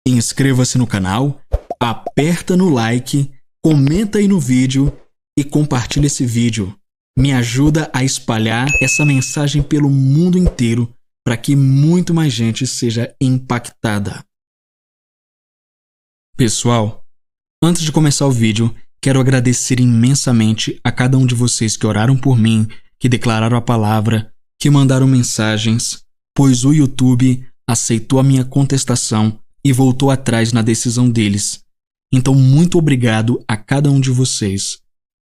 inscreva-se no canal, aperta no like, comenta aí no vídeo e compartilha esse vídeo. Me ajuda a espalhar essa mensagem pelo mundo inteiro para que muito mais gente seja impactada. Pessoal, antes de começar o vídeo, quero agradecer imensamente a cada um de vocês que oraram por mim, que declararam a palavra, que mandaram mensagens, pois o YouTube aceitou a minha contestação e voltou atrás na decisão deles. Então, muito obrigado a cada um de vocês,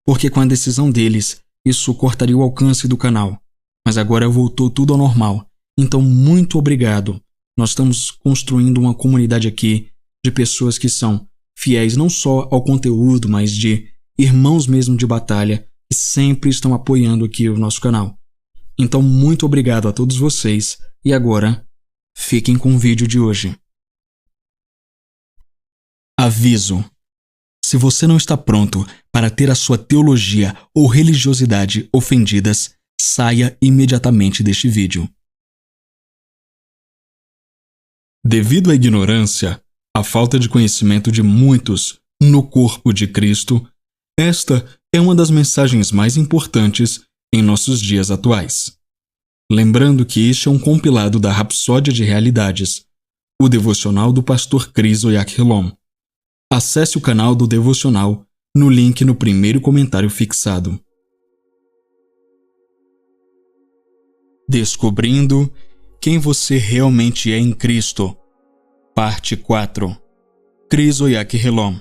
porque com a decisão deles, isso cortaria o alcance do canal. Mas agora voltou tudo ao normal. Então, muito obrigado. Nós estamos construindo uma comunidade aqui de pessoas que são fiéis não só ao conteúdo, mas de irmãos mesmo de batalha, que sempre estão apoiando aqui o nosso canal. Então, muito obrigado a todos vocês. E agora, fiquem com o vídeo de hoje. Aviso: se você não está pronto para ter a sua teologia ou religiosidade ofendidas, saia imediatamente deste vídeo. Devido à ignorância, à falta de conhecimento de muitos no corpo de Cristo, esta é uma das mensagens mais importantes em nossos dias atuais. Lembrando que este é um compilado da Rapsódia de Realidades, o devocional do pastor Chris Oyakhilon. Acesse o canal do devocional no link no primeiro comentário fixado. Descobrindo quem você realmente é em Cristo. Parte 4. Chris Oyakhilon.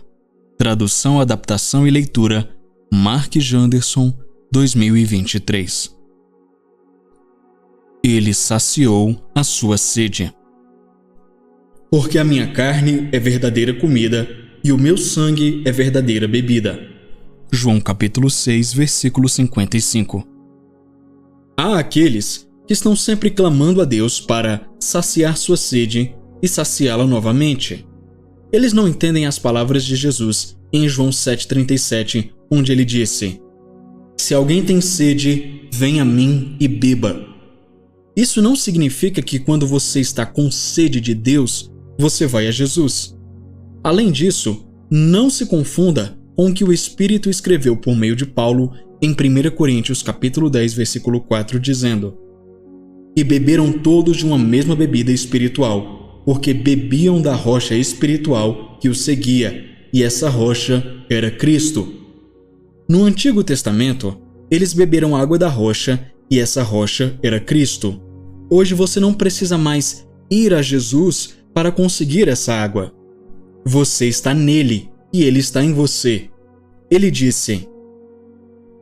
Tradução, adaptação e leitura, Mark Janderson, 2023. Ele saciou a sua sede. Porque a minha carne é verdadeira comida e o meu sangue é verdadeira bebida. João capítulo 6, versículo 55. Há aqueles que estão sempre clamando a Deus para saciar sua sede e saciá-la novamente. Eles não entendem as palavras de Jesus em João 7,37, onde ele disse: "Se alguém tem sede, venha a mim e beba." Isso não significa que quando você está com sede de Deus, você vai a Jesus. Além disso, não se confunda com o que o Espírito escreveu por meio de Paulo em 1 Coríntios capítulo 10, versículo 4, dizendo: "E beberam todos de uma mesma bebida espiritual, porque bebiam da rocha espiritual que os seguia, e essa rocha era Cristo." No Antigo Testamento, eles beberam água da rocha, e essa rocha era Cristo. Hoje você não precisa mais ir a Jesus para conseguir essa água. Você está nele e ele está em você. Ele disse: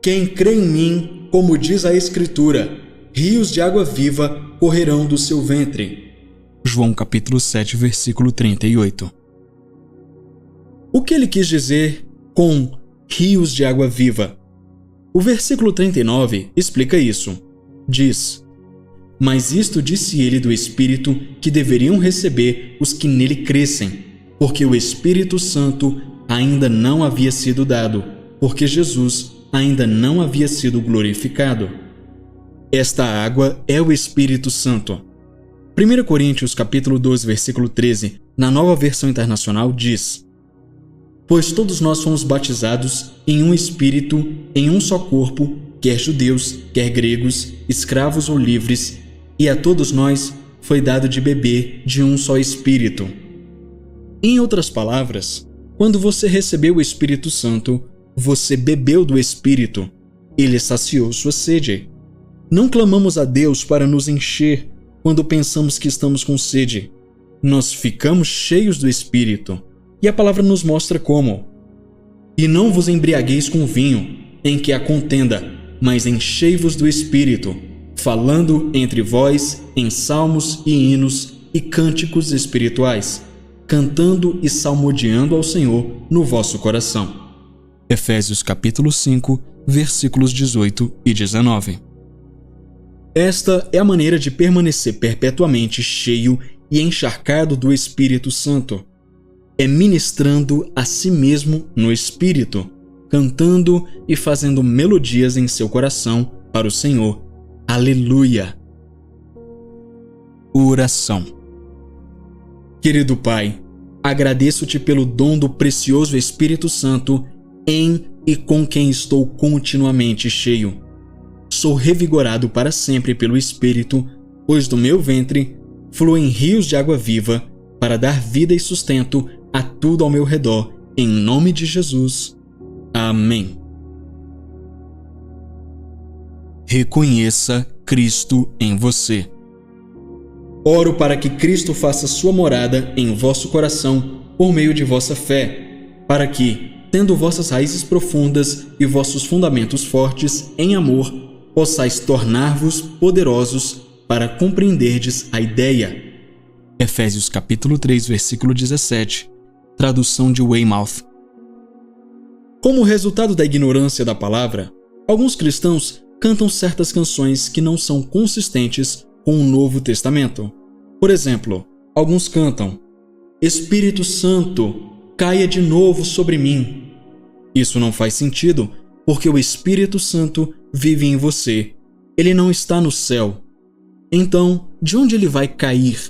"Quem crê em mim, como diz a Escritura, rios de água viva correrão do seu ventre." João capítulo 7, versículo 38. O que ele quis dizer com rios de água viva? O versículo 39 explica isso. Diz: "Mas isto disse ele do Espírito que deveriam receber os que nele crescem, porque o Espírito Santo ainda não havia sido dado, porque Jesus ainda não havia sido glorificado." Esta água é o Espírito Santo. 1 Coríntios capítulo 12, versículo 13, na Nova Versão Internacional, diz: "Pois todos nós fomos batizados em um Espírito, em um só corpo, quer judeus, quer gregos, escravos ou livres, e a todos nós foi dado de beber de um só Espírito." Em outras palavras, quando você recebeu o Espírito Santo, você bebeu do Espírito. Ele saciou sua sede. Não clamamos a Deus para nos encher quando pensamos que estamos com sede. Nós ficamos cheios do Espírito. E a palavra nos mostra como: "E não vos embriagueis com vinho, em que há contenda, mas enchei-vos do Espírito, falando entre vós em salmos e hinos e cânticos espirituais, cantando e salmodiando ao Senhor no vosso coração." Efésios capítulo 5, versículos 18 e 19. Esta é a maneira de permanecer perpetuamente cheio e encharcado do Espírito Santo. É ministrando a si mesmo no Espírito, cantando e fazendo melodias em seu coração para o Senhor. Aleluia! Oração. Querido Pai, agradeço-te pelo dom do precioso Espírito Santo, em e com quem estou continuamente cheio. Sou revigorado para sempre pelo Espírito, pois do meu ventre fluem rios de água viva para dar vida e sustento a tudo ao meu redor, em nome de Jesus. Amém. Reconheça Cristo em você. Oro para que Cristo faça sua morada em vosso coração por meio de vossa fé, para que, tendo vossas raízes profundas e vossos fundamentos fortes em amor, possais tornar-vos poderosos para compreenderdes a ideia. Efésios capítulo 3, versículo 17, tradução de Weymouth. Como resultado da ignorância da palavra, alguns cristãos cantam certas canções que não são consistentes com o Novo Testamento. Por exemplo, alguns cantam: Espírito Santo, caia de novo sobre mim. Isso não faz sentido, porque o Espírito Santo vive em você. Ele não está no céu. Então, de onde ele vai cair?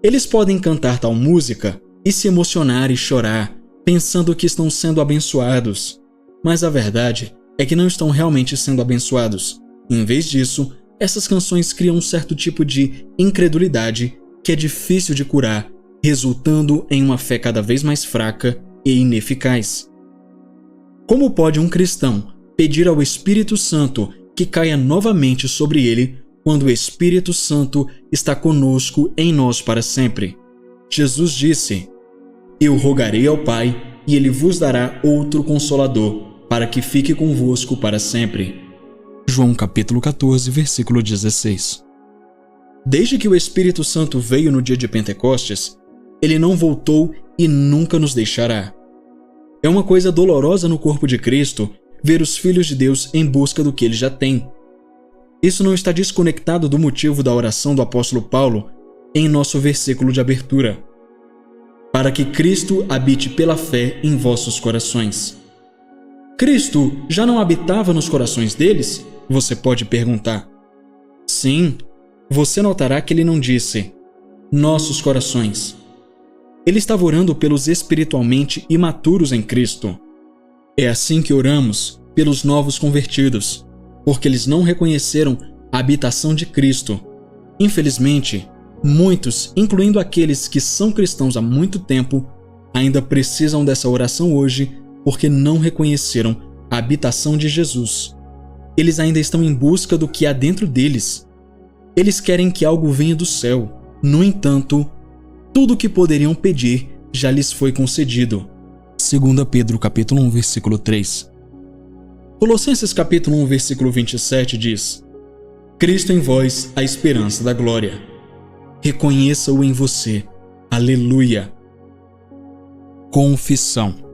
Eles podem cantar tal música e se emocionar e chorar, pensando que estão sendo abençoados. Mas a verdade é que não estão realmente sendo abençoados. Em vez disso, essas canções criam um certo tipo de incredulidade que é difícil de curar, resultando em uma fé cada vez mais fraca e ineficaz. Como pode um cristão pedir ao Espírito Santo que caia novamente sobre ele quando o Espírito Santo está conosco em nós para sempre? Jesus disse: Eu rogarei ao Pai e ele vos dará outro Consolador, para que fique convosco para sempre. João capítulo 14, versículo 16. Desde que o Espírito Santo veio no dia de Pentecostes, ele não voltou e nunca nos deixará. É uma coisa dolorosa no corpo de Cristo ver os filhos de Deus em busca do que ele já tem. Isso não está desconectado do motivo da oração do apóstolo Paulo em nosso versículo de abertura: para que Cristo habite pela fé em vossos corações. Cristo já não habitava nos corações deles? Você pode perguntar. Sim, você notará que ele não disse nossos corações. Ele estava orando pelos espiritualmente imaturos em Cristo. É assim que oramos pelos novos convertidos, porque eles não reconheceram a habitação de Cristo. Infelizmente, muitos, incluindo aqueles que são cristãos há muito tempo, ainda precisam dessa oração hoje porque não reconheceram a habitação de Jesus. Eles ainda estão em busca do que há dentro deles. Eles querem que algo venha do céu. No entanto, tudo o que poderiam pedir já lhes foi concedido. 2 Pedro capítulo 1, versículo 3. Colossenses capítulo 1, versículo 27 diz: Cristo em vós, a esperança da glória. Reconheça-o em você. Aleluia. Confissão.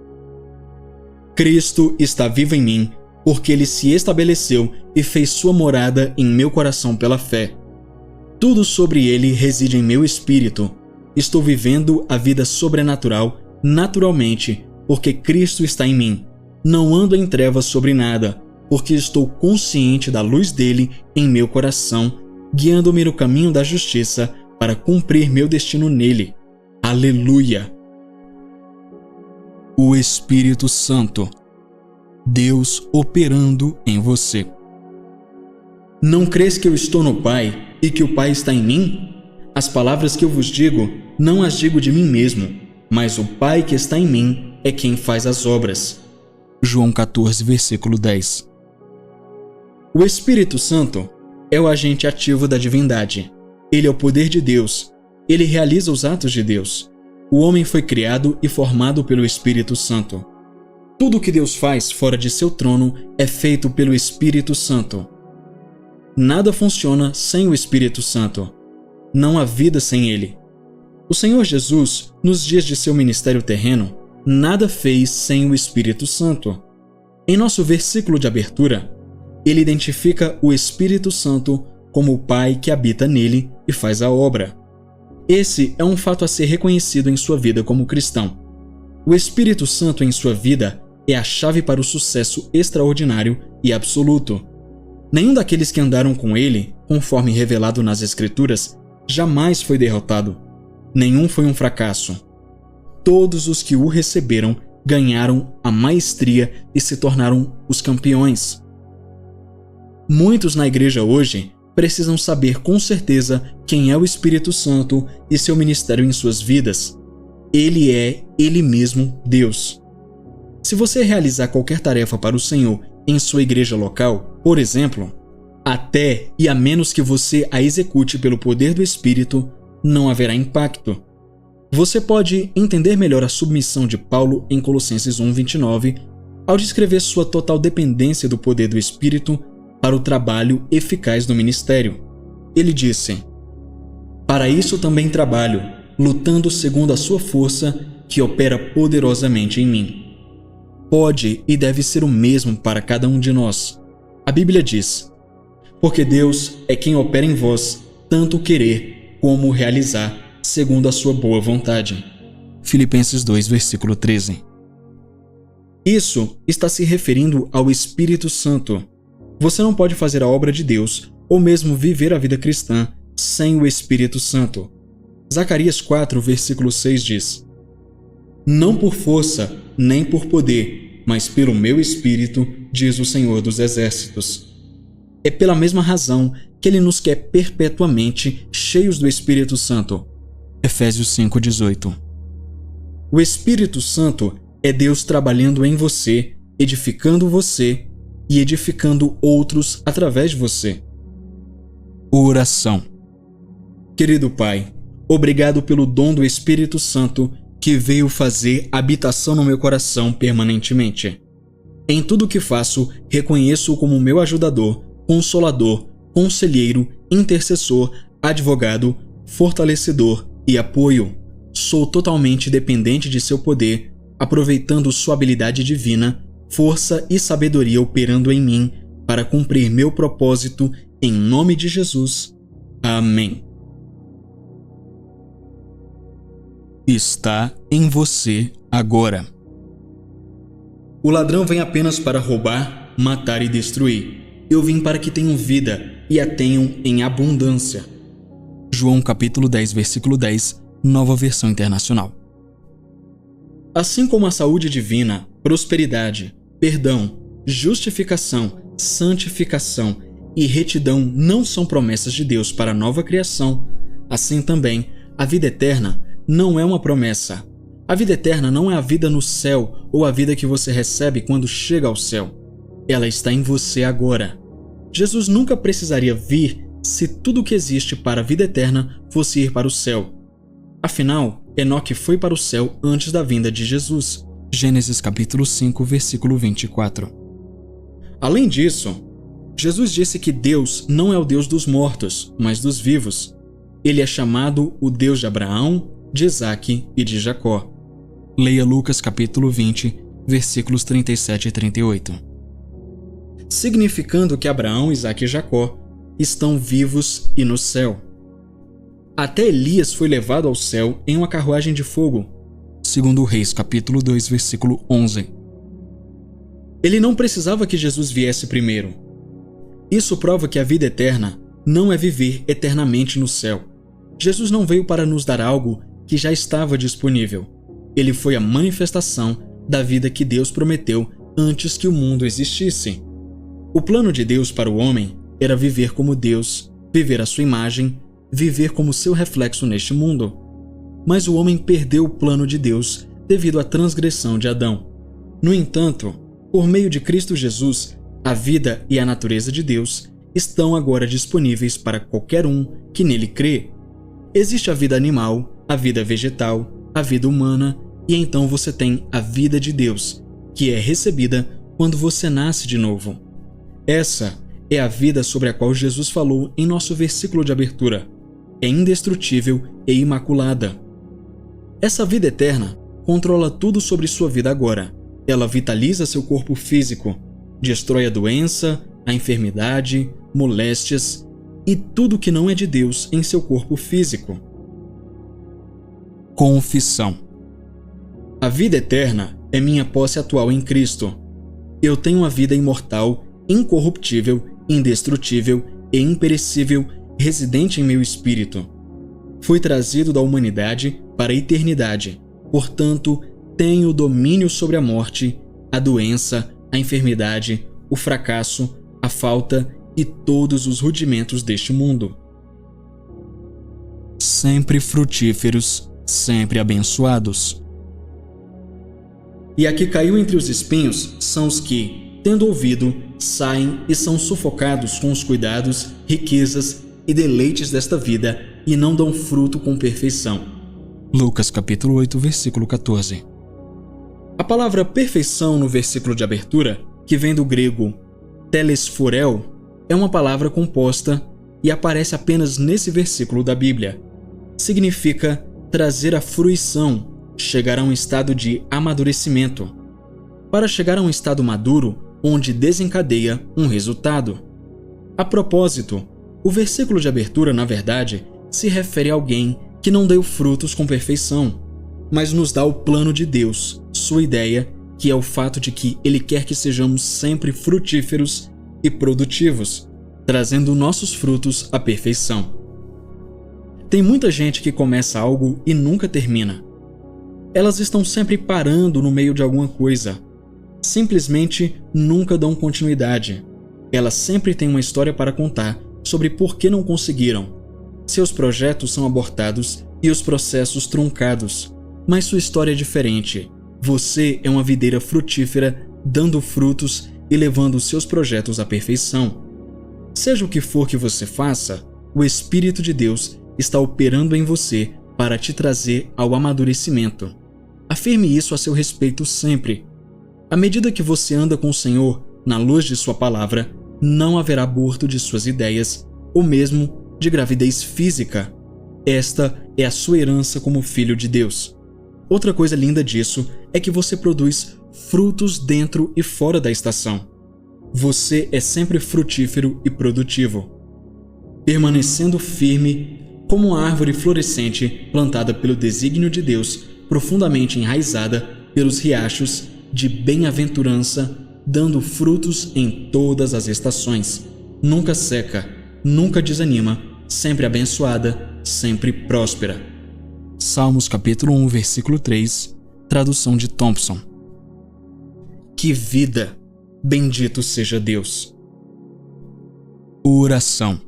Cristo está vivo em mim, porque ele se estabeleceu e fez sua morada em meu coração pela fé. Tudo sobre ele reside em meu espírito. Estou vivendo a vida sobrenatural, naturalmente, porque Cristo está em mim. Não ando em trevas sobre nada, porque estou consciente da luz dele em meu coração, guiando-me no caminho da justiça para cumprir meu destino nele. Aleluia! O Espírito Santo. Deus operando em você. Não crês que eu estou no Pai e que o Pai está em mim? As palavras que eu vos digo, não as digo de mim mesmo, mas o Pai que está em mim é quem faz as obras. João 14, versículo 10. O Espírito Santo é o agente ativo da divindade. Ele é o poder de Deus. Ele realiza os atos de Deus. O homem foi criado e formado pelo Espírito Santo. Tudo o que Deus faz fora de seu trono é feito pelo Espírito Santo. Nada funciona sem o Espírito Santo. Não há vida sem ele. O Senhor Jesus, nos dias de seu ministério terreno, nada fez sem o Espírito Santo. Em nosso versículo de abertura, ele identifica o Espírito Santo como o Pai que habita nele e faz a obra. Esse é um fato a ser reconhecido em sua vida como cristão. O Espírito Santo em sua vida é a chave para o sucesso extraordinário e absoluto. Nenhum daqueles que andaram com ele, conforme revelado nas Escrituras, jamais foi derrotado. Nenhum foi um fracasso. todos os que o receberam ganharam a maestria e se tornaram os campeões. Muitos na igreja hoje precisam saber com certeza quem é o Espírito Santo e seu ministério em suas vidas. Ele é Ele mesmo Deus. Se você realizar qualquer tarefa para o Senhor em sua igreja local, por exemplo, até e a menos que você a execute pelo poder do Espírito, não haverá impacto. Você pode entender melhor a submissão de Paulo em Colossenses 1:29 ao descrever sua total dependência do poder do Espírito para o trabalho eficaz do ministério. Ele disse: "Para isso também trabalho, lutando segundo a sua força que opera poderosamente em mim." Pode e deve ser o mesmo para cada um de nós. A Bíblia diz: "Porque Deus é quem opera em vós, tanto querer como realizar, segundo a sua boa vontade." Filipenses 2, versículo 13. Isso está se referindo ao Espírito Santo. Você não pode fazer a obra de Deus ou mesmo viver a vida cristã sem o Espírito Santo. Zacarias 4, versículo 6 diz: "Não por força, nem por poder, mas pelo meu Espírito, diz o Senhor dos Exércitos." É pela mesma razão que Ele nos quer perpetuamente cheios do Espírito Santo. Efésios 5:18. O Espírito Santo é Deus trabalhando em você, edificando você e edificando outros através de você. Oração. Querido Pai, obrigado pelo dom do Espírito Santo que veio fazer habitação no meu coração permanentemente. Em tudo o que faço, reconheço-o como meu ajudador, consolador, conselheiro, intercessor, advogado, fortalecedor e apoio. Sou totalmente dependente de seu poder, aproveitando sua habilidade divina, força e sabedoria operando em mim para cumprir meu propósito em nome de Jesus. Amém. Está em você agora. O ladrão vem apenas para roubar, matar e destruir. Eu vim para que tenham vida e a tenham em abundância. João capítulo 10, versículo 10, Nova Versão Internacional. Assim como a saúde divina, prosperidade, perdão, justificação, santificação e retidão não são promessas de Deus para a nova criação, assim também a vida eterna não é uma promessa. A vida eterna não é a vida no céu ou a vida que você recebe quando chega ao céu. Ela está em você agora. Jesus nunca precisaria vir se tudo o que existe para a vida eterna fosse ir para o céu. Afinal, Enoque foi para o céu antes da vinda de Jesus. Gênesis capítulo 5, versículo 24. Além disso, Jesus disse que Deus não é o Deus dos mortos, mas dos vivos. Ele é chamado o Deus de Abraão, de Isaque e de Jacó. Leia Lucas capítulo 20, versículos 37 e 38. Significando que Abraão, Isaque e Jacó estão vivos e no céu. Até Elias foi levado ao céu em uma carruagem de fogo. Segundo Reis capítulo 2, versículo 11. Ele não precisava que Jesus viesse primeiro. Isso prova que a vida eterna não é viver eternamente no céu. Jesus não veio para nos dar algo que já estava disponível. Ele foi a manifestação da vida que Deus prometeu antes que o mundo existisse. O plano de Deus para o homem era viver como Deus, viver à sua imagem, viver como seu reflexo neste mundo. Mas o homem perdeu o plano de Deus devido à transgressão de Adão. No entanto, por meio de Cristo Jesus, a vida e a natureza de Deus estão agora disponíveis para qualquer um que nele crê. Existe a vida animal, a vida vegetal, a vida humana, e então você tem a vida de Deus, que é recebida quando você nasce de novo. Essa é a vida sobre a qual Jesus falou em nosso versículo de abertura. É indestrutível e imaculada. Essa vida eterna controla tudo sobre sua vida agora. Ela vitaliza seu corpo físico, destrói a doença, a enfermidade, moléstias e tudo que não é de Deus em seu corpo físico. Confissão. A vida eterna é minha posse atual em Cristo. Eu tenho uma vida imortal, incorruptível, indestrutível e imperecível residente em meu espírito. Fui trazido da humanidade para a eternidade Portanto, tenho domínio sobre a morte, a doença, a enfermidade, o fracasso, a falta e todos os rudimentos deste mundo. Sempre frutíferos, sempre abençoados. E a que caiu entre os espinhos são os que, tendo ouvido, saem e são sufocados com os cuidados, riquezas e deleites desta vida e não dão fruto com perfeição. Lucas capítulo 8, versículo 14. A palavra perfeição no versículo de abertura, que vem do grego telesphorel, é uma palavra composta e aparece apenas nesse versículo da Bíblia. Significa trazer a fruição, chegar a um estado de amadurecimento, para chegar a um estado maduro onde desencadeia um resultado. A propósito, o versículo de abertura, na verdade, se refere a alguém que não deu frutos com perfeição, mas nos dá o plano de Deus, sua ideia, que é o fato de que Ele quer que sejamos sempre frutíferos e produtivos, trazendo nossos frutos à perfeição. Tem muita gente que começa algo e nunca termina. Elas estão sempre parando no meio de alguma coisa. Simplesmente nunca dão continuidade. Elas sempre têm uma história para contar sobre por que não conseguiram. Seus projetos são abortados e os processos truncados. Mas sua história é diferente. Você é uma videira frutífera, dando frutos e levando seus projetos à perfeição. Seja o que for que você faça, o Espírito de Deus está operando em você para te trazer ao amadurecimento. Afirme isso a seu respeito sempre. À medida que você anda com o Senhor, na luz de sua palavra, não haverá aborto de suas ideias, ou mesmo de gravidez física. Esta é a sua herança como filho de Deus. Outra coisa linda disso é que você produz frutos dentro e fora da estação. Você é sempre frutífero e produtivo, permanecendo firme como uma árvore florescente plantada pelo desígnio de Deus, profundamente enraizada pelos riachos de bem-aventurança, dando frutos em todas as estações. Nunca seca, nunca desanima, sempre abençoada, sempre próspera. Salmos capítulo 1, versículo 3, tradução de Thompson. Que vida! Bendito seja Deus! Oração.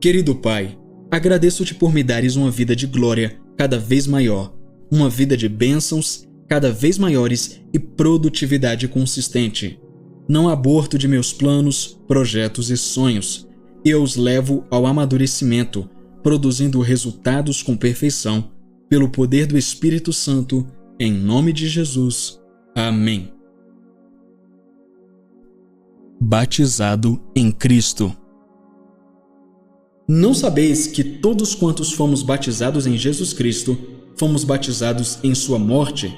Querido Pai, agradeço-te por me dares uma vida de glória cada vez maior, uma vida de bênçãos cada vez maiores e produtividade consistente. Não aborto de meus planos, projetos e sonhos. Eu os levo ao amadurecimento, produzindo resultados com perfeição, pelo poder do Espírito Santo, em nome de Jesus. Amém. Batizado em Cristo. Não sabeis que todos quantos fomos batizados em Jesus Cristo, fomos batizados em sua morte?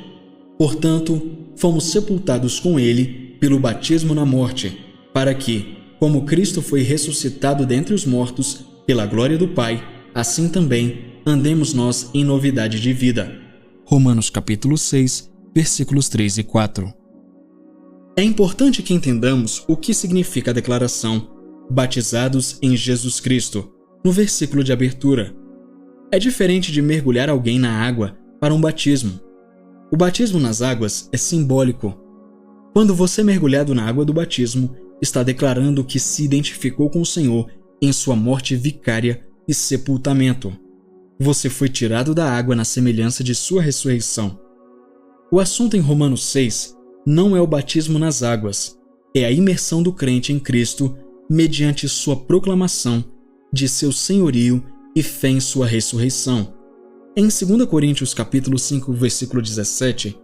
Portanto, fomos sepultados com ele pelo batismo na morte, para que, como Cristo foi ressuscitado dentre os mortos, pela glória do Pai, assim também andemos nós em novidade de vida. Romanos capítulo 6, versículos 3 e 4. É importante que entendamos o que significa a declaração batizados em Jesus Cristo, no versículo de abertura. É diferente de mergulhar alguém na água para um batismo. O batismo nas águas é simbólico. Quando você é mergulhado na água do batismo, está declarando que se identificou com o Senhor em sua morte vicária e sepultamento. Você foi tirado da água na semelhança de sua ressurreição. O assunto em Romanos 6 não é o batismo nas águas, é a imersão do crente em Cristo mediante sua proclamação de seu senhorio e fé em sua ressurreição. Em 2 Coríntios capítulo 5, versículo 17,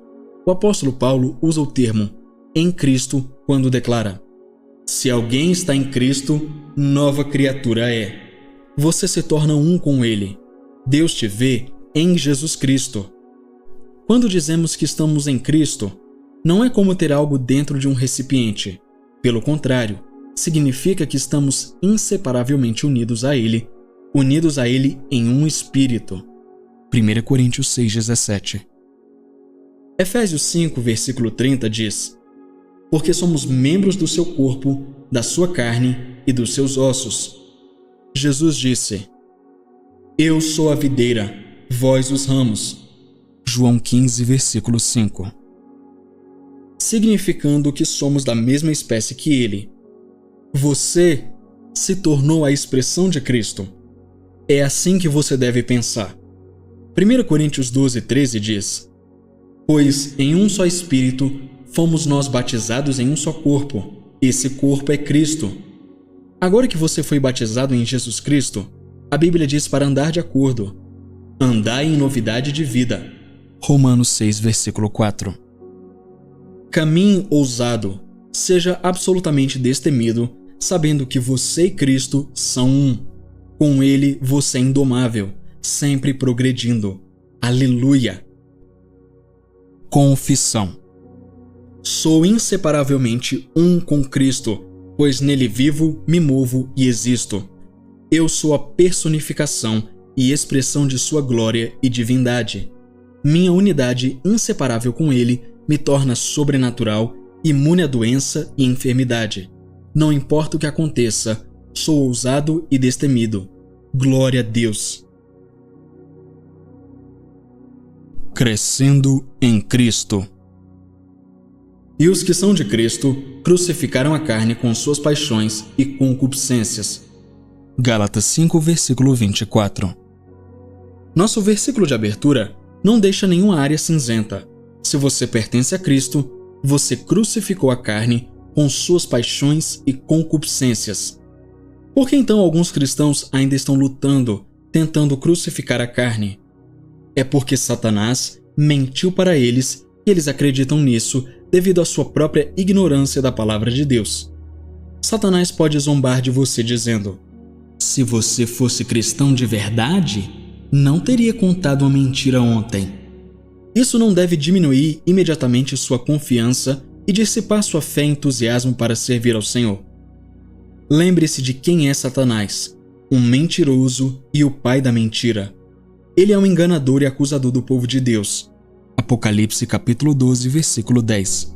o apóstolo Paulo usa o termo em Cristo quando declara: se alguém está em Cristo, nova criatura é. Você se torna um com Ele. Deus te vê em Jesus Cristo. Quando dizemos que estamos em Cristo, não é como ter algo dentro de um recipiente. Pelo contrário, significa que estamos inseparavelmente unidos a Ele em um Espírito. 1 Coríntios 6,17. Efésios 5, versículo 30 diz: porque somos membros do seu corpo, da sua carne e dos seus ossos. Jesus disse: eu sou a videira, vós os ramos. João 15, versículo 5. Significando que somos da mesma espécie que ele. Você se tornou a expressão de Cristo. É assim que você deve pensar. 1 Coríntios 12, 13 diz: Pois em um só Espírito fomos nós batizados em um só corpo. Esse corpo é Cristo. Agora que você foi batizado em Jesus Cristo, a Bíblia diz para andar de acordo. Andai em novidade de vida. Romanos 6, versículo 4. Caminhe ousado. Seja absolutamente destemido, sabendo que você e Cristo são um. Com Ele você é indomável, sempre progredindo. Aleluia! Confissão. Sou inseparavelmente um com Cristo, pois nele vivo, me movo e existo. Eu sou a personificação e expressão de sua glória e divindade. Minha unidade inseparável com ele me torna sobrenatural, imune à doença e enfermidade. Não importa o que aconteça, sou ousado e destemido. Glória a Deus. Crescendo em Cristo. E os que são de Cristo crucificaram a carne com suas paixões e concupiscências. Gálatas 5, versículo 24. Nosso versículo de abertura não deixa nenhuma área cinzenta. Se você pertence a Cristo, você crucificou a carne com suas paixões e concupiscências. Por que então alguns cristãos ainda estão lutando, tentando crucificar a carne? É porque Satanás mentiu para eles e eles acreditam nisso devido à sua própria ignorância da palavra de Deus. Satanás pode zombar de você dizendo: se você fosse cristão de verdade, não teria contado uma mentira ontem. Isso não deve diminuir imediatamente sua confiança e dissipar sua fé e entusiasmo para servir ao Senhor. Lembre-se de quem é Satanás, um mentiroso e o pai da mentira. Ele é um enganador e acusador do povo de Deus. Apocalipse capítulo 12, versículo 10.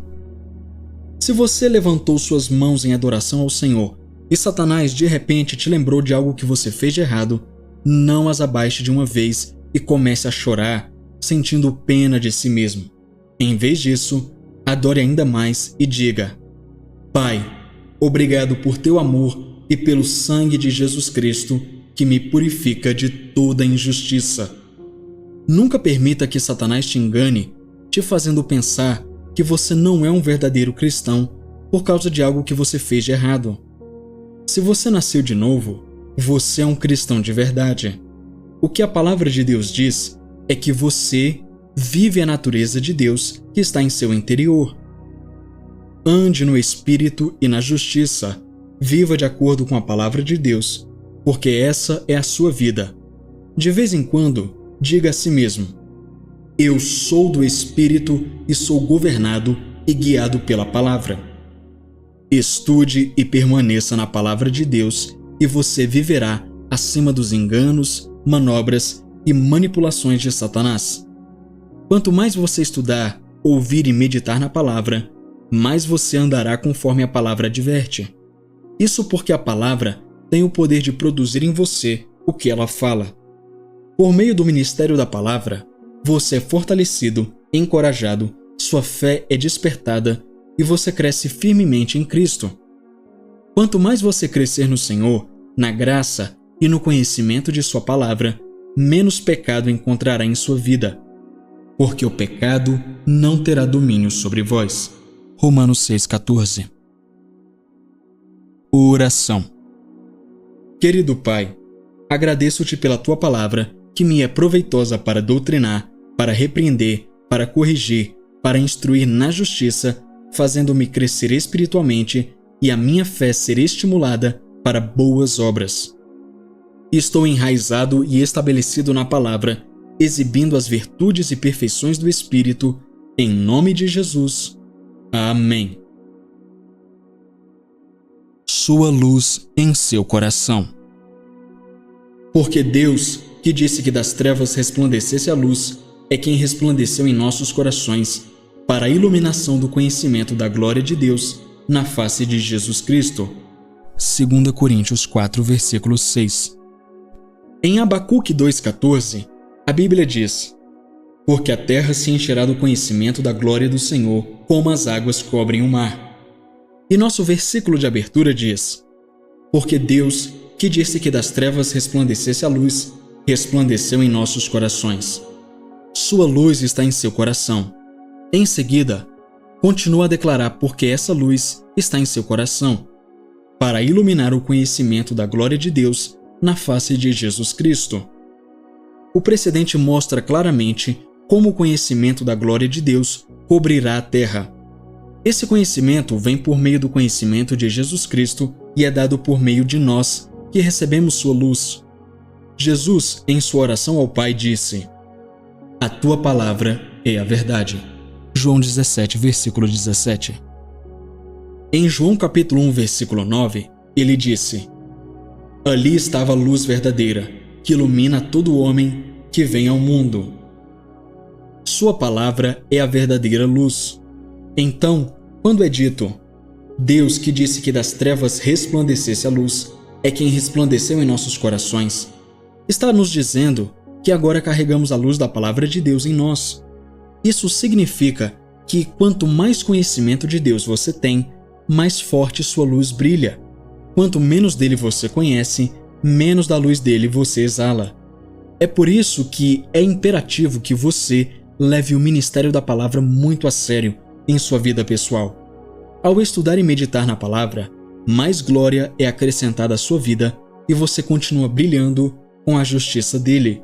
Se você levantou suas mãos em adoração ao Senhor e Satanás de repente te lembrou de algo que você fez de errado, não as abaixe de uma vez e comece a chorar, sentindo pena de si mesmo. Em vez disso, adore ainda mais e diga: Pai, obrigado por teu amor e pelo sangue de Jesus Cristo que me purifica de toda injustiça. Nunca permita que Satanás te engane, te fazendo pensar que você não é um verdadeiro cristão por causa de algo que você fez de errado. Se você nasceu de novo, você é um cristão de verdade. O que a palavra de Deus diz é que você vive a natureza de Deus que está em seu interior. Ande no Espírito e na justiça. Viva de acordo com a palavra de Deus, porque essa é a sua vida. De vez em quando, diga a si mesmo: eu sou do Espírito e sou governado e guiado pela palavra. Estude e permaneça na palavra de Deus e você viverá acima dos enganos, manobras e manipulações de Satanás. Quanto mais você estudar, ouvir e meditar na palavra, mais você andará conforme a palavra adverte. Isso porque a palavra tem o poder de produzir em você o que ela fala. Por meio do ministério da palavra, você é fortalecido, encorajado, sua fé é despertada e você cresce firmemente em Cristo. Quanto mais você crescer no Senhor, na graça e no conhecimento de sua palavra, menos pecado encontrará em sua vida, porque o pecado não terá domínio sobre vós. Romanos 6,14. Oração. Querido Pai, agradeço-te pela tua palavra, que me é proveitosa para doutrinar, para repreender, para corrigir, para instruir na justiça, fazendo-me crescer espiritualmente e a minha fé ser estimulada para boas obras. Estou enraizado e estabelecido na palavra, exibindo as virtudes e perfeições do Espírito, em nome de Jesus. Amém. Sua luz em seu coração. Porque Deus, que disse que das trevas resplandecesse a luz, é quem resplandeceu em nossos corações, para a iluminação do conhecimento da glória de Deus na face de Jesus Cristo. 2 Coríntios 4, versículo 6. Em Abacuque 2,14, a Bíblia diz: porque a terra se encherá do conhecimento da glória do Senhor, como as águas cobrem o mar. E nosso versículo de abertura diz: porque Deus, que disse que das trevas resplandecesse a luz, resplandeceu em nossos corações. Sua luz está em seu coração. Em seguida, continua a declarar porque essa luz está em seu coração, para iluminar o conhecimento da glória de Deus na face de Jesus Cristo. O precedente mostra claramente como o conhecimento da glória de Deus cobrirá a terra. Esse conhecimento vem por meio do conhecimento de Jesus Cristo e é dado por meio de nós, que recebemos sua luz. Jesus, em sua oração ao Pai, disse: a tua palavra é a verdade. João 17, versículo 17. Em João capítulo 1, versículo 9, ele disse: ali estava a luz verdadeira, que ilumina todo homem que vem ao mundo. Sua palavra é a verdadeira luz. Então, quando é dito, Deus que disse que das trevas resplandecesse a luz, é quem resplandeceu em nossos corações, está nos dizendo que agora carregamos a luz da palavra de Deus em nós. Isso significa que quanto mais conhecimento de Deus você tem, mais forte sua luz brilha. Quanto menos dele você conhece, menos da luz dele você exala. É por isso que é imperativo que você leve o ministério da palavra muito a sério em sua vida pessoal. Ao estudar e meditar na palavra, mais glória é acrescentada à sua vida e você continua brilhando com a justiça dele.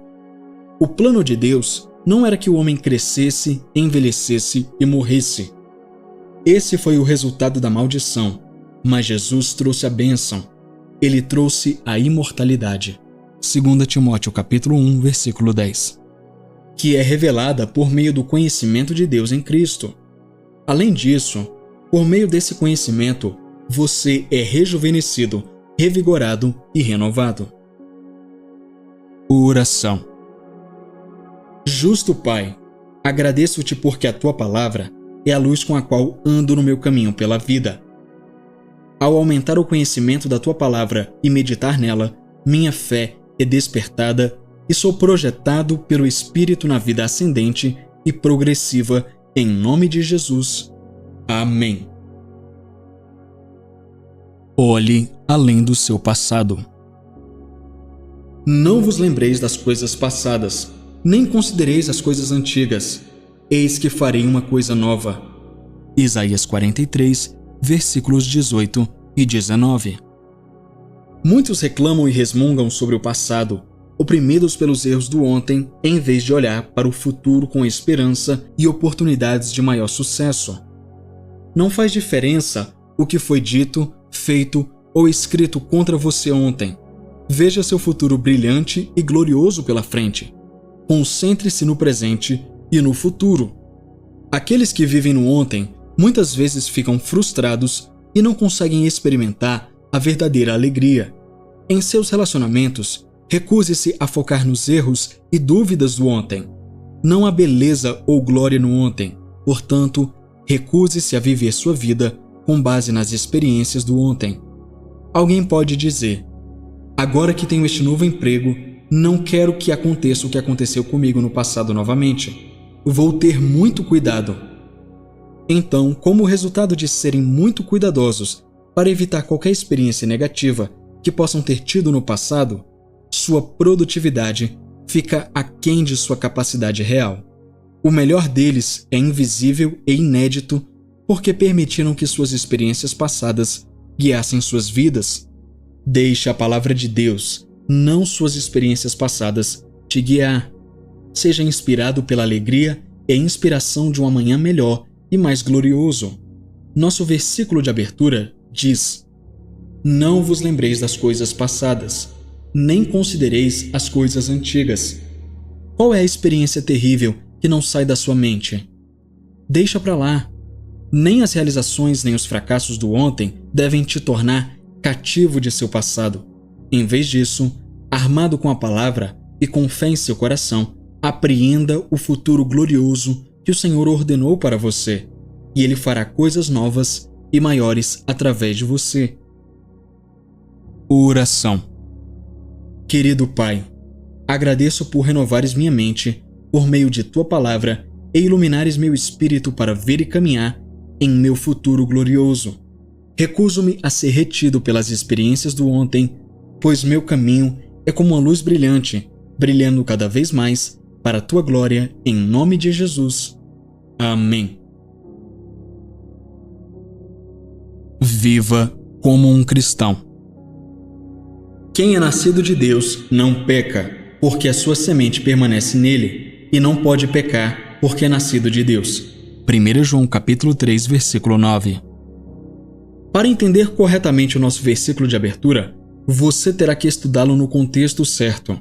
O plano de Deus não era que o homem crescesse, envelhecesse e morresse. Esse foi o resultado da maldição, mas Jesus trouxe a bênção. Ele trouxe a imortalidade. 2 Timóteo capítulo 1, versículo 10. Que é revelada por meio do conhecimento de Deus em Cristo. Além disso, por meio desse conhecimento, você é rejuvenescido, revigorado e renovado. Oração. Justo Pai, agradeço-te porque a tua palavra é a luz com a qual ando no meu caminho pela vida. Ao aumentar o conhecimento da tua palavra e meditar nela, minha fé é despertada e sou projetado pelo Espírito na vida ascendente e progressiva, em nome de Jesus. Amém. Olhe além do seu passado. Não vos lembreis das coisas passadas, nem considereis as coisas antigas. Eis que farei uma coisa nova. Isaías 43, versículos 18 e 19. Muitos reclamam e resmungam sobre o passado, oprimidos pelos erros do ontem, em vez de olhar para o futuro com esperança e oportunidades de maior sucesso. Não faz diferença o que foi dito, feito ou escrito contra você ontem. Veja seu futuro brilhante e glorioso pela frente. Concentre-se no presente e no futuro. Aqueles que vivem no ontem muitas vezes ficam frustrados e não conseguem experimentar a verdadeira alegria. Em seus relacionamentos, recuse-se a focar nos erros e dúvidas do ontem. Não há beleza ou glória no ontem, portanto, recuse-se a viver sua vida com base nas experiências do ontem. Alguém pode dizer: agora que tenho este novo emprego, não quero que aconteça o que aconteceu comigo no passado novamente. Vou ter muito cuidado. Então, como resultado de serem muito cuidadosos para evitar qualquer experiência negativa que possam ter tido no passado, sua produtividade fica aquém de sua capacidade real. O melhor deles é invisível e inédito porque permitiram que suas experiências passadas guiassem suas vidas. Deixe a palavra de Deus, não suas experiências passadas, te guiar. Seja inspirado pela alegria e inspiração de um amanhã melhor e mais glorioso. Nosso versículo de abertura diz: não vos lembreis das coisas passadas, nem considereis as coisas antigas. Qual é a experiência terrível que não sai da sua mente? Deixa pra lá. Nem as realizações nem os fracassos do ontem devem te tornar cativo de seu passado. Em vez disso, armado com a palavra e com fé em seu coração, apreenda o futuro glorioso que o Senhor ordenou para você, e Ele fará coisas novas e maiores através de você. Oração. Querido Pai, agradeço por renovares minha mente, por meio de tua palavra e iluminares meu espírito para ver e caminhar em meu futuro glorioso. Recuso-me a ser retido pelas experiências do ontem, pois meu caminho é como uma luz brilhante, brilhando cada vez mais para a tua glória, em nome de Jesus. Amém. Viva como um cristão. Quem é nascido de Deus não peca, porque a sua semente permanece nele, e não pode pecar, porque é nascido de Deus. 1 João capítulo 3, versículo 9. Para entender corretamente o nosso versículo de abertura, você terá que estudá-lo no contexto certo.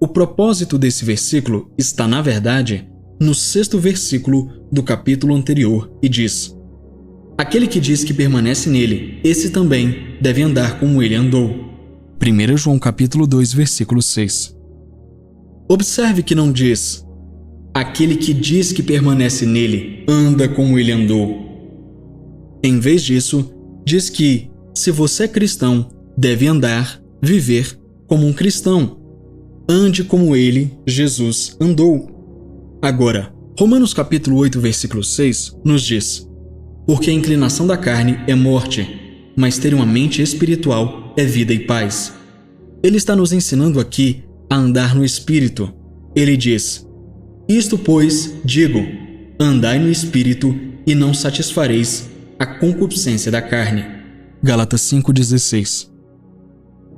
O propósito desse versículo está, na verdade, no 6º versículo do capítulo anterior e diz: aquele que diz que permanece nele, esse também deve andar como ele andou. 1 João capítulo 2, versículo 6. Observe que não diz: aquele que diz que permanece nele, anda como ele andou. Em vez disso, diz que, se você é cristão, deve andar, viver como um cristão. Ande como ele, Jesus, andou. Agora, Romanos capítulo 8, versículo 6, nos diz: porque a inclinação da carne é morte, mas ter uma mente espiritual é vida e paz. Ele está nos ensinando aqui a andar no Espírito. Ele diz: isto, pois, digo, andai no Espírito e não satisfareis a concupiscência da carne. Gálatas 5,16.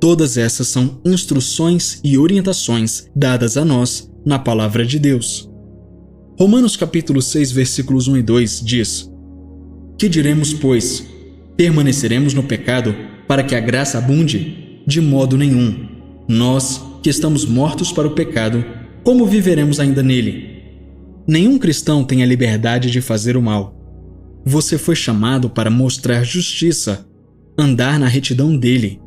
Todas essas são instruções e orientações dadas a nós na Palavra de Deus. Romanos capítulo 6, versículos 1 e 2 diz: que diremos, pois? Permaneceremos no pecado para que a graça abunde? De modo nenhum. Nós, que estamos mortos para o pecado, como viveremos ainda nele? Nenhum cristão tem a liberdade de fazer o mal. Você foi chamado para mostrar justiça, andar na retidão dele.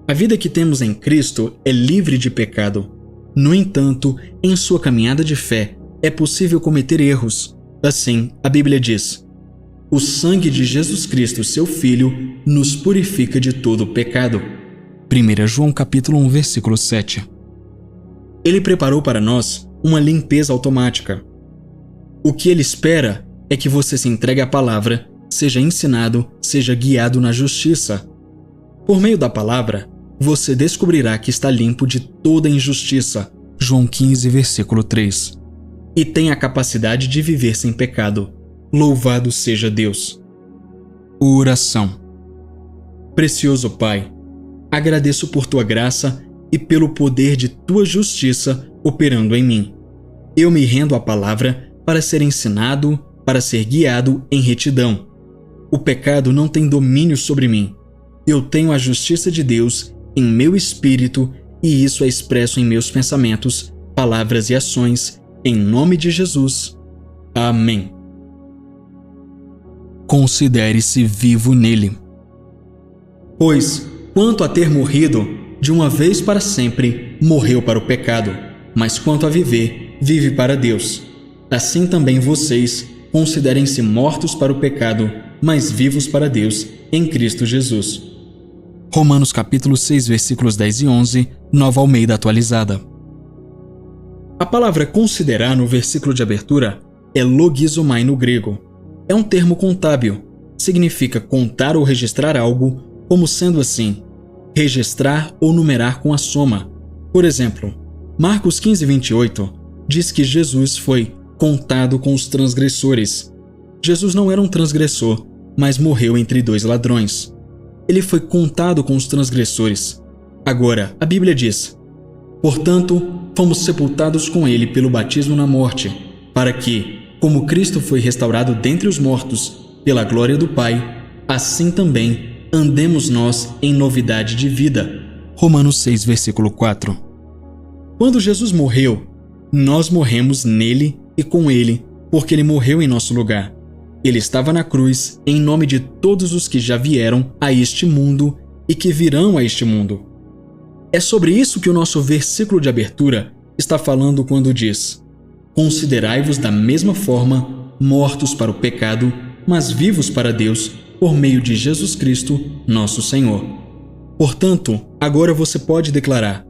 A vida que temos em Cristo é livre de pecado. No entanto, em sua caminhada de fé, é possível cometer erros. Assim, a Bíblia diz: o sangue de Jesus Cristo, seu Filho, nos purifica de todo o pecado. 1 João capítulo 1, versículo 7. Ele preparou para nós uma limpeza automática. O que ele espera é que você se entregue à palavra, seja ensinado, seja guiado na justiça. Por meio da palavra, você descobrirá que está limpo de toda injustiça. João 15, versículo 3. E tem a capacidade de viver sem pecado. Louvado seja Deus. Oração. Precioso Pai, agradeço por tua graça e pelo poder de tua justiça operando em mim. Eu me rendo à palavra para ser ensinado, para ser guiado em retidão. O pecado não tem domínio sobre mim. Eu tenho a justiça de Deus em meu espírito e isso é expresso em meus pensamentos, palavras e ações, em nome de Jesus. Amém. Considere-se vivo nele. Pois, quanto a ter morrido, de uma vez para sempre, morreu para o pecado, mas quanto a viver, vive para Deus. Assim também vocês, considerem-se mortos para o pecado, mas vivos para Deus, em Cristo Jesus. Romanos capítulo 6, versículos 10 e 11, Nova Almeida atualizada. A palavra considerar no versículo de abertura é logizomai no grego. É um termo contábil. Significa contar ou registrar algo, como sendo assim, registrar ou numerar com a soma. Por exemplo, Marcos 15, 28 diz que Jesus foi contado com os transgressores. Jesus não era um transgressor, mas morreu entre dois ladrões. Ele foi contado com os transgressores. Agora, a Bíblia diz: portanto, fomos sepultados com ele pelo batismo na morte, para que, como Cristo foi restaurado dentre os mortos pela glória do Pai, assim também andemos nós em novidade de vida. Romanos 6, versículo 4. Quando Jesus morreu, nós morremos nele e com ele, porque ele morreu em nosso lugar. Ele estava na cruz em nome de todos os que já vieram a este mundo e que virão a este mundo. É sobre isso que o nosso versículo de abertura está falando quando diz: considerai-vos da mesma forma mortos para o pecado, mas vivos para Deus, por meio de Jesus Cristo, nosso Senhor. Portanto, agora você pode declarar: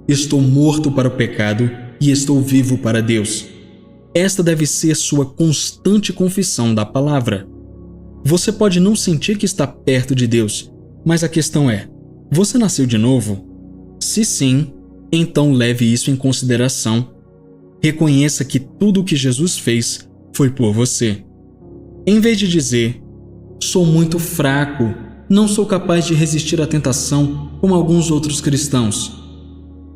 estou morto para o pecado e estou vivo para Deus. Esta deve ser sua constante confissão da palavra. Você pode não sentir que está perto de Deus, mas a questão é: você nasceu de novo? Se sim, então leve isso em consideração. Reconheça que tudo o que Jesus fez foi por você. Em vez de dizer: sou muito fraco, não sou capaz de resistir à tentação como alguns outros cristãos.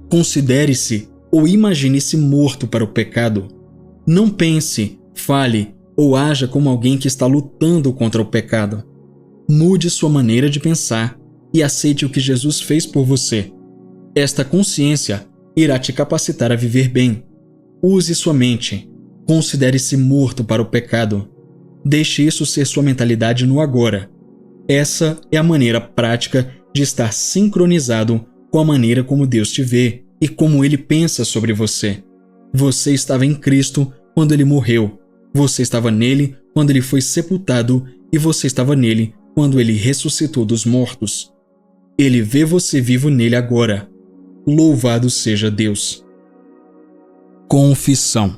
Considere-se ou imagine-se morto para o pecado. Não pense, fale ou haja como alguém que está lutando contra o pecado. Mude sua maneira de pensar e aceite o que Jesus fez por você. Esta consciência irá te capacitar a viver bem. Use sua mente. Considere-se morto para o pecado. Deixe isso ser sua mentalidade no agora. Essa é a maneira prática de estar sincronizado com a maneira como Deus te vê e como Ele pensa sobre você. Você estava em Cristo quando Ele morreu. Você estava nele quando Ele foi sepultado e você estava nele quando Ele ressuscitou dos mortos. Ele vê você vivo nele agora. Louvado seja Deus. Confissão.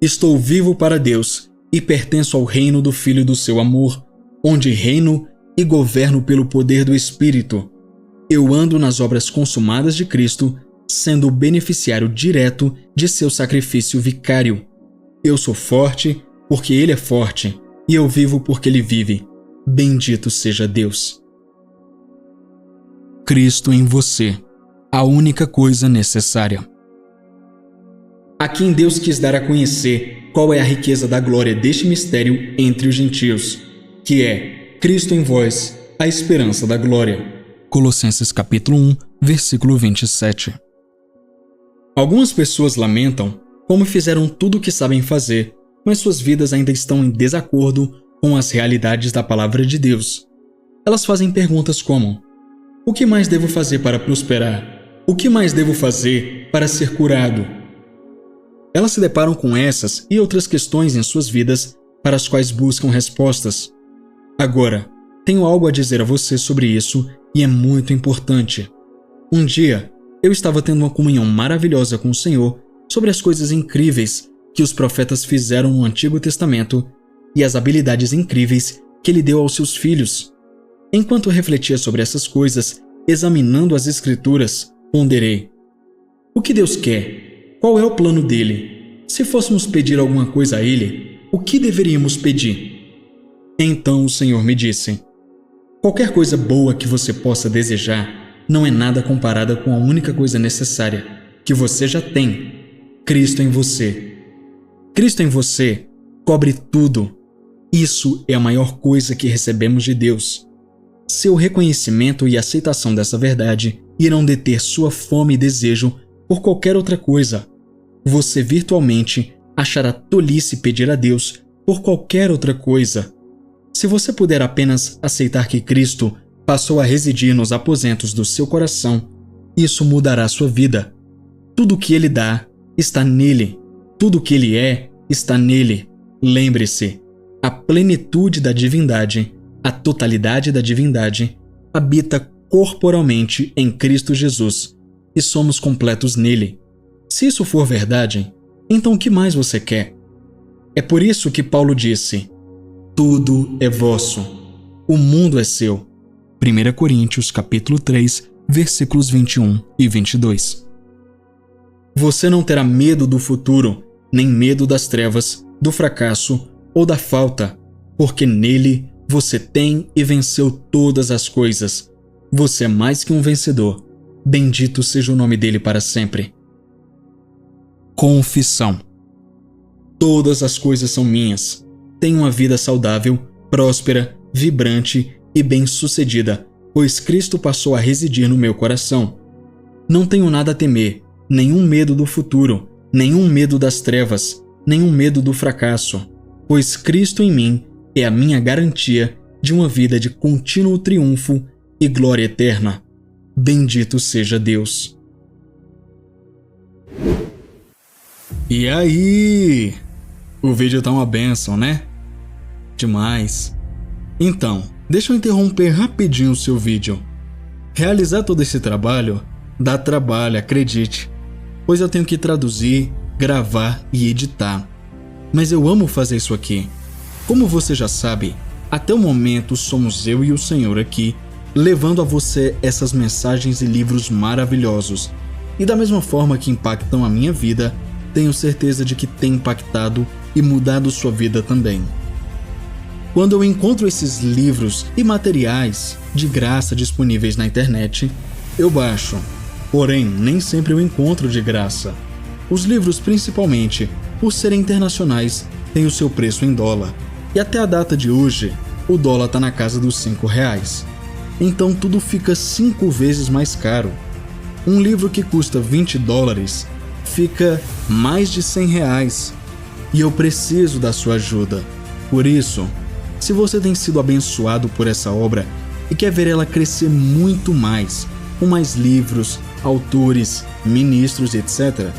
Estou vivo para Deus e pertenço ao reino do Filho do seu amor, onde reino e governo pelo poder do Espírito. Eu ando nas obras consumadas de Cristo, sendo o beneficiário direto de seu sacrifício vicário. Eu sou forte porque Ele é forte, e eu vivo porque Ele vive. Bendito seja Deus. Cristo em você, a única coisa necessária. A quem Deus quis dar a conhecer qual é a riqueza da glória deste mistério entre os gentios, que é Cristo em vós, a esperança da glória. Colossenses capítulo 1, versículo 27. Algumas pessoas lamentam como fizeram tudo o que sabem fazer, mas suas vidas ainda estão em desacordo com as realidades da palavra de Deus. Elas fazem perguntas como: o que mais devo fazer para prosperar? O que mais devo fazer para ser curado? Elas se deparam com essas e outras questões em suas vidas para as quais buscam respostas. Agora, tenho algo a dizer a você sobre isso e é muito importante. Um dia, eu estava tendo uma comunhão maravilhosa com o Senhor sobre as coisas incríveis que os profetas fizeram no Antigo Testamento e as habilidades incríveis que Ele deu aos seus filhos. Enquanto refletia sobre essas coisas, examinando as Escrituras, ponderei: o que Deus quer? Qual é o plano dele? Se fôssemos pedir alguma coisa a Ele, o que deveríamos pedir? Então o Senhor me disse: qualquer coisa boa que você possa desejar não é nada comparada com a única coisa necessária que você já tem: Cristo em você. Cristo em você cobre tudo. Isso é a maior coisa que recebemos de Deus. Seu reconhecimento e aceitação dessa verdade irão deter sua fome e desejo por qualquer outra coisa. Você virtualmente achará tolice pedir a Deus por qualquer outra coisa. Se você puder apenas aceitar que Cristo passou a residir nos aposentos do seu coração, isso mudará sua vida. Tudo o que Ele dá está nele. Tudo o que Ele é está nele. Lembre-se, a plenitude da divindade, a totalidade da divindade, habita corporalmente em Cristo Jesus e somos completos nele. Se isso for verdade, então o que mais você quer? É por isso que Paulo disse: tudo é vosso. O mundo é seu. 1 Coríntios capítulo 3, versículos 21 e 22. Você não terá medo do futuro, nem medo das trevas, do fracasso ou da falta, porque nele você tem e venceu todas as coisas. Você é mais que um vencedor. Bendito seja o nome dele para sempre. Confissão. Todas as coisas são minhas. Tenho uma vida saudável, próspera, vibrante e bem-sucedida, pois Cristo passou a residir no meu coração. Não tenho nada a temer, nenhum medo do futuro, nenhum medo das trevas, nenhum medo do fracasso, pois Cristo em mim é a minha garantia de uma vida de contínuo triunfo e glória eterna. Bendito seja Deus. E aí? O vídeo tá uma bênção, né? Demais. Então, deixa eu interromper rapidinho o seu vídeo. Realizar todo esse trabalho dá trabalho, acredite. pois eu tenho que traduzir, gravar e editar. Mas eu amo fazer isso aqui. Como você já sabe, até o momento somos eu e o Senhor aqui, levando a você essas mensagens e livros maravilhosos. E da mesma forma que impactam a minha vida, tenho certeza de que tem impactado e mudado sua vida também. Quando eu encontro esses livros e materiais de graça disponíveis na internet, eu baixo. Porém, nem sempre eu encontro de graça. Os livros, principalmente, por serem internacionais, têm o seu preço em dólar. E até a data de hoje, o dólar está na casa dos R$5. Então tudo fica 5 vezes mais caro. Um livro que custa $20 fica mais de R$100. E eu preciso da sua ajuda. Por isso, se você tem sido abençoado por essa obra e quer ver ela crescer muito mais, com mais livros, autores, ministros, etc.,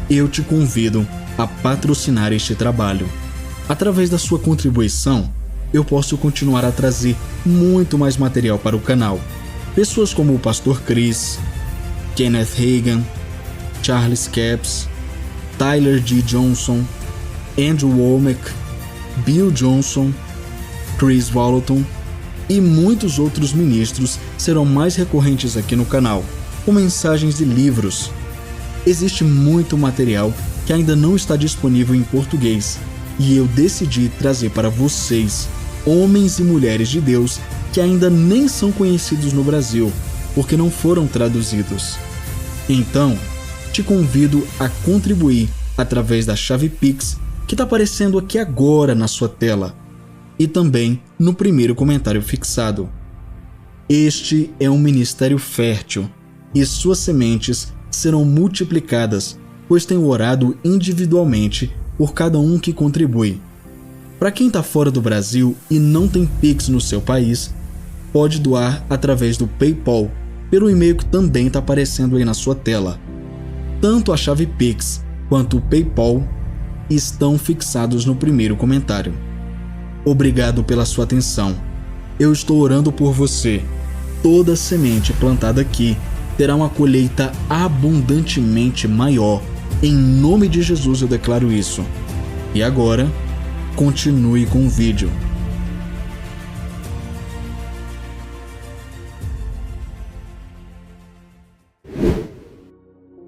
eu te convido a patrocinar este trabalho. Através da sua contribuição, eu posso continuar a trazer muito mais material para o canal. Pessoas como o Pastor Chris, Kenneth Hagin, Charles Capps, Tyler D. Johnson, Andrew Womack, Bill Johnson, Chris Vallotton e muitos outros ministros serão mais recorrentes aqui no canal, com mensagens e livros. Existe muito material que ainda não está disponível em português e eu decidi trazer para vocês, homens e mulheres de Deus que ainda nem são conhecidos no Brasil, porque não foram traduzidos. Então, te convido a contribuir através da chave Pix que está aparecendo aqui agora na sua tela e também no primeiro comentário fixado. Este é um ministério fértil e suas sementes serão multiplicadas, pois tenho orado individualmente por cada um que contribui. Para quem está fora do Brasil e não tem Pix no seu país, pode doar através do PayPal, pelo e-mail que também está aparecendo aí na sua tela. Tanto a chave Pix quanto o PayPal estão fixados no primeiro comentário. Obrigado pela sua atenção. Eu estou orando por você. Toda semente plantada aqui terá uma colheita abundantemente maior. Em nome de Jesus eu declaro isso. E agora, continue com o vídeo.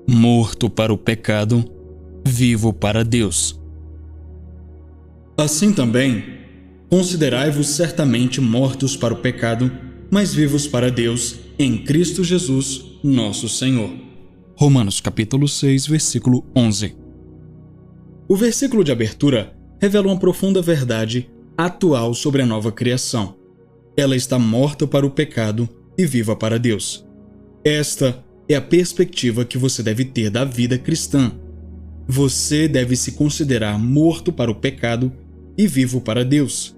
Morto para o pecado, vivo para Deus. Assim também, considerai-vos certamente mortos para o pecado, mas vivos para Deus, em Cristo Jesus, nosso Senhor. Romanos capítulo 6, versículo 11. O versículo de abertura revela uma profunda verdade atual sobre a nova criação. Ela está morta para o pecado e viva para Deus. Esta é a perspectiva que você deve ter da vida cristã. Você deve se considerar morto para o pecado e vivo para Deus.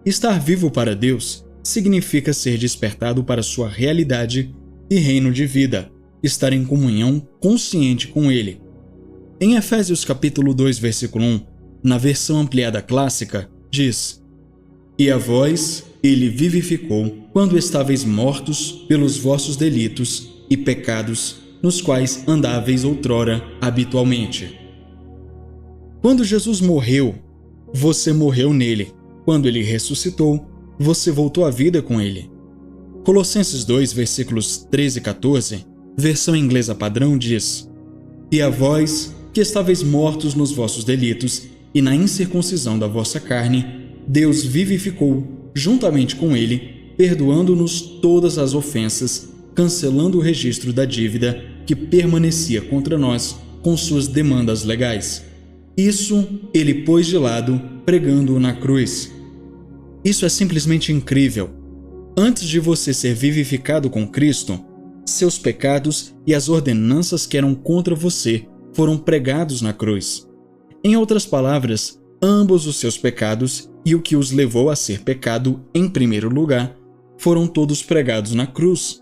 Estar vivo para Deus significa ser despertado para sua realidade e reino de vida, estar em comunhão consciente com Ele. Em Efésios capítulo 2, versículo 1, na versão ampliada clássica, diz: E a vós Ele vivificou quando estáveis mortos pelos vossos delitos e pecados, nos quais andáveis outrora habitualmente. Quando Jesus morreu, você morreu nele. Quando ele ressuscitou, você voltou à vida com ele. Colossenses 2, versículos 13 e 14, versão inglesa padrão, diz: E a vós, que estáveis mortos nos vossos delitos e na incircuncisão da vossa carne, Deus vivificou juntamente com ele, perdoando-nos todas as ofensas, cancelando o registro da dívida que permanecia contra nós com suas demandas legais. Isso ele pôs de lado, pregando-o na cruz. Isso é simplesmente incrível. Antes de você ser vivificado com Cristo, seus pecados e as ordenanças que eram contra você foram pregados na cruz. Em outras palavras, ambos os seus pecados e o que os levou a ser pecado em primeiro lugar foram todos pregados na cruz.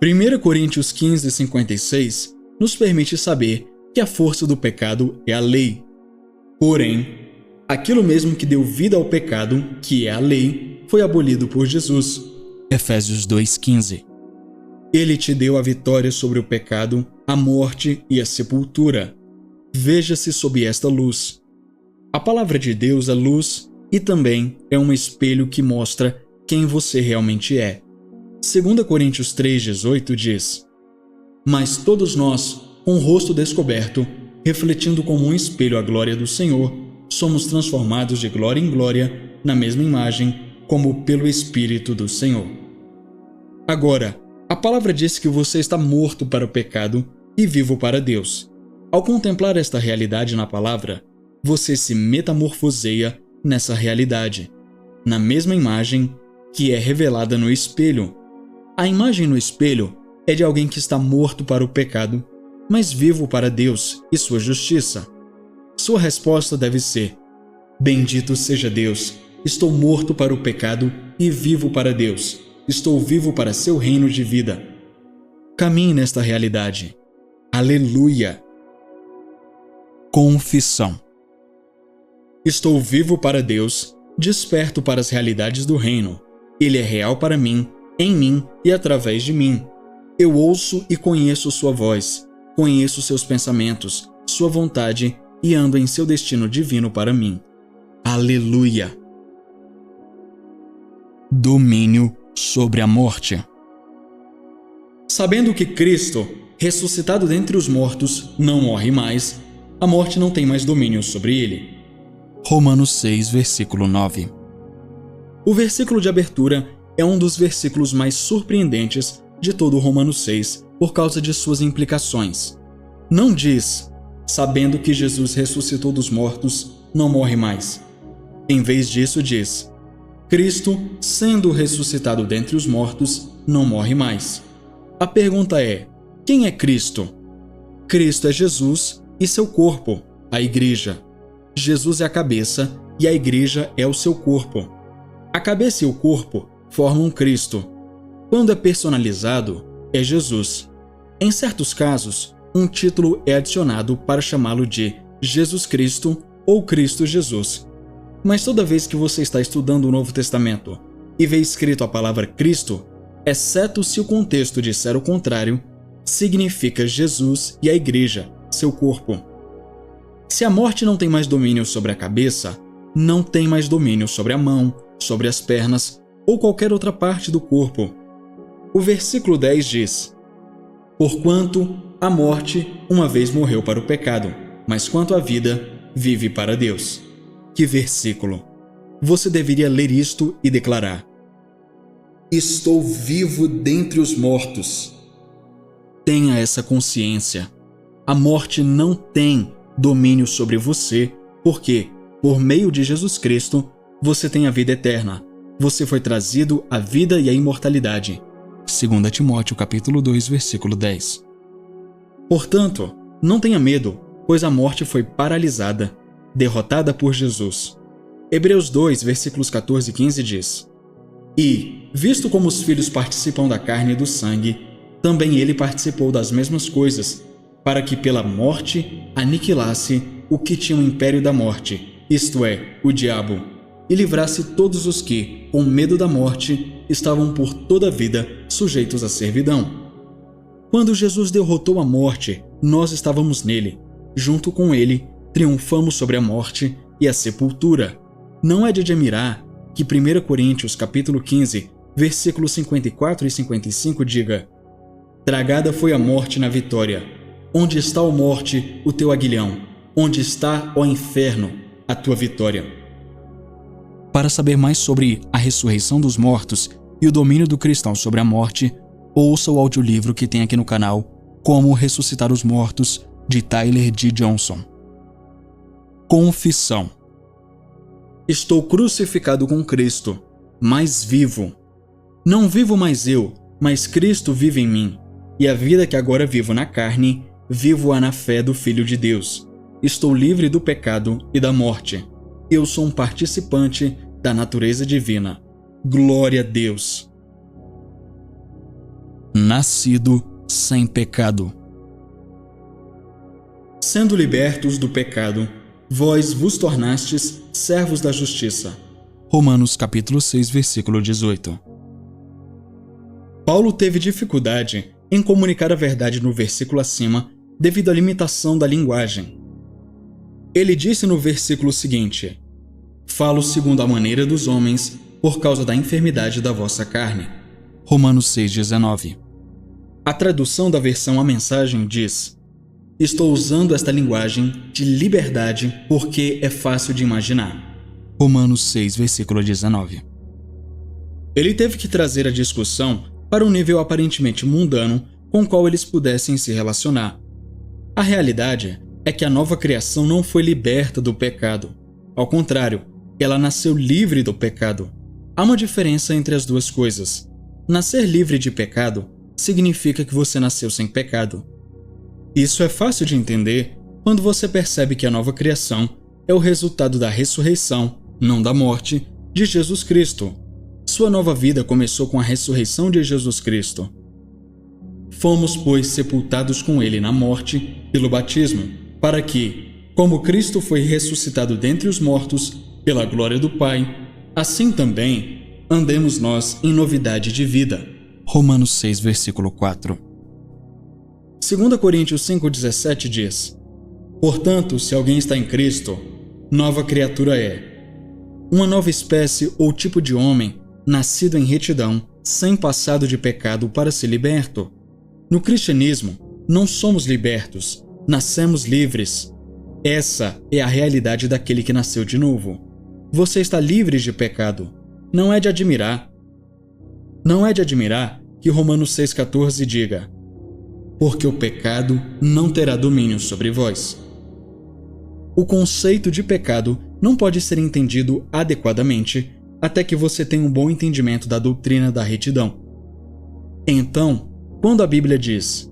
1 Coríntios 15, 56 nos permite saber que a força do pecado é a lei. Porém, aquilo mesmo que deu vida ao pecado, que é a lei, foi abolido por Jesus. Efésios 2,15. Ele te deu a vitória sobre o pecado, a morte e a sepultura. Veja-se sob esta luz. A palavra de Deus é luz e também é um espelho que mostra quem você realmente é. 2 Coríntios 3,18 diz: Mas todos nós, com o rosto descoberto, refletindo como um espelho a glória do Senhor, somos transformados de glória em glória, na mesma imagem, como pelo Espírito do Senhor. Agora, a palavra diz que você está morto para o pecado e vivo para Deus. Ao contemplar esta realidade na palavra, você se metamorfoseia nessa realidade, na mesma imagem que é revelada no espelho. A imagem no espelho é de alguém que está morto para o pecado, mas vivo para Deus e sua justiça. Sua resposta deve ser: Bendito seja Deus, estou morto para o pecado e vivo para Deus. Estou vivo para seu reino de vida. Caminhe nesta realidade. Aleluia! Confissão. Estou vivo para Deus, desperto para as realidades do reino. Ele é real para mim, em mim e através de mim. Eu ouço e conheço sua voz, conheço seus pensamentos, sua vontade e ando em seu destino divino para mim. Aleluia! Domínio sobre a morte. Sabendo que Cristo, ressuscitado dentre os mortos, não morre mais, a morte não tem mais domínio sobre ele. Romanos 6, versículo 9. O versículo de abertura é um dos versículos mais surpreendentes de todo o Romanos 6 por causa de suas implicações. Não diz, sabendo que Jesus ressuscitou dos mortos, não morre mais. Em vez disso diz, Cristo, sendo ressuscitado dentre os mortos, não morre mais. A pergunta é, quem é Cristo? Cristo é Jesus e seu corpo, a igreja. Jesus é a cabeça e a igreja é o seu corpo. A cabeça e o corpo formam um Cristo. Quando é personalizado, é Jesus. Em certos casos, um título é adicionado para chamá-lo de Jesus Cristo ou Cristo Jesus. Mas toda vez que você está estudando o Novo Testamento e vê escrito a palavra Cristo, exceto se o contexto disser o contrário, significa Jesus e a igreja, seu corpo. Se a morte não tem mais domínio sobre a cabeça, não tem mais domínio sobre a mão, sobre as pernas ou qualquer outra parte do corpo. O versículo 10 diz: Porquanto a morte uma vez morreu para o pecado, mas quanto à vida, vive para Deus. Que versículo! Você deveria ler isto e declarar: Estou vivo dentre os mortos. Tenha essa consciência. A morte não tem domínio sobre você, porque, por meio de Jesus Cristo, você tem a vida eterna. Você foi trazido à vida e à imortalidade. 2 Timóteo capítulo 2, versículo 10. Portanto, não tenha medo, pois a morte foi paralisada, derrotada por Jesus. Hebreus 2, versículos 14 e 15 diz: E, visto como os filhos participam da carne e do sangue, também ele participou das mesmas coisas, para que pela morte aniquilasse o que tinha o império da morte, isto é, o diabo, e livrasse todos os que, com medo da morte, estavam por toda a vida sujeitos à servidão. Quando Jesus derrotou a morte, nós estávamos nele. Junto com ele, triunfamos sobre a morte e a sepultura. Não é de admirar que 1 Coríntios capítulo 15, versículos 54 e 55 diga: Tragada foi a morte na vitória. Onde está, ó morte, o teu aguilhão? Onde está, ó inferno, a tua vitória? Para saber mais sobre a ressurreição dos mortos e o domínio do cristão sobre a morte, ouça o audiolivro que tem aqui no canal, Como Ressuscitar os Mortos, de Tyler D. Johnson. Confissão. Estou crucificado com Cristo, mas vivo. Não vivo mais eu, mas Cristo vive em mim. E a vida que agora vivo na carne, vivo-a na fé do Filho de Deus. Estou livre do pecado e da morte. Eu sou um participante da natureza divina. Glória a Deus. Nascido sem pecado. Sendo libertos do pecado, vós vos tornastes servos da justiça. Romanos capítulo 6, versículo 18. Paulo teve dificuldade em comunicar a verdade no versículo acima devido à limitação da linguagem. Ele disse no versículo seguinte: "Falo segundo a maneira dos homens, por causa da enfermidade da vossa carne." Romanos 6,19. A tradução da versão A Mensagem diz: "Estou usando esta linguagem de liberdade porque é fácil de imaginar." Romanos 6, versículo 19. Ele teve que trazer a discussão para um nível aparentemente mundano com o qual eles pudessem se relacionar. A realidade é que a nova criação não foi liberta do pecado. Ao contrário, ela nasceu livre do pecado. Há uma diferença entre as duas coisas. Nascer livre de pecado significa que você nasceu sem pecado. Isso é fácil de entender quando você percebe que a nova criação é o resultado da ressurreição, não da morte, de Jesus Cristo. Sua nova vida começou com a ressurreição de Jesus Cristo. Fomos, pois, sepultados com ele na morte pelo batismo, para que, como Cristo foi ressuscitado dentre os mortos pela glória do Pai, assim também andemos nós em novidade de vida. Romanos 6, versículo 4. 2 Coríntios 5,17 diz: "Portanto, se alguém está em Cristo, nova criatura é. Uma nova espécie ou tipo de homem, nascido em retidão, sem passado de pecado para ser liberto." No cristianismo, não somos libertos, nascemos livres. Essa é a realidade daquele que nasceu de novo. Você está livre de pecado. Não é de admirar que Romanos 6,14 diga: "Porque o pecado não terá domínio sobre vós." O conceito de pecado não pode ser entendido adequadamente até que você tenha um bom entendimento da doutrina da retidão. Então, quando a Bíblia diz: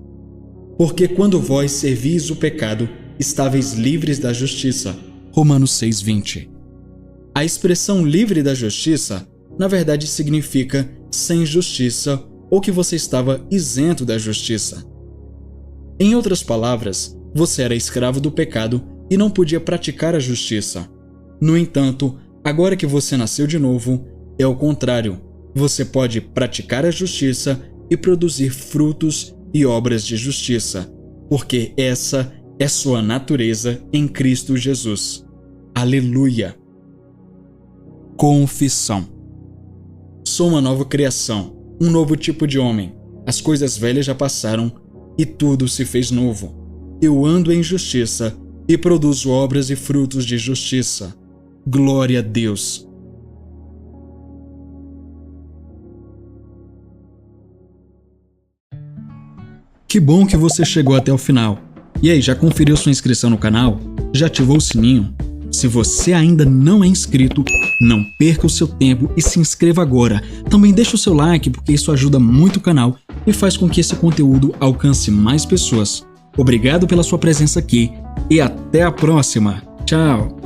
"Porque quando vós servis o pecado, estáveis livres da justiça." Romanos 6,20. A expressão livre da justiça, na verdade, significa sem justiça ou que você estava isento da justiça. Em outras palavras, você era escravo do pecado e não podia praticar a justiça. No entanto, agora que você nasceu de novo, é o contrário. Você pode praticar a justiça e produzir frutos e obras de justiça, porque essa é sua natureza em Cristo Jesus. Aleluia! Confissão. Sou uma nova criação, um novo tipo de homem. As coisas velhas já passaram e tudo se fez novo. Eu ando em justiça e produzo obras e frutos de justiça. Glória a Deus! Que bom que você chegou até o final. E aí, já conferiu sua inscrição no canal? Já ativou o sininho? Se você ainda não é inscrito, não perca o seu tempo e se inscreva agora. Também deixa o seu like, porque isso ajuda muito o canal e faz com que esse conteúdo alcance mais pessoas. Obrigado pela sua presença aqui e até a próxima. Tchau!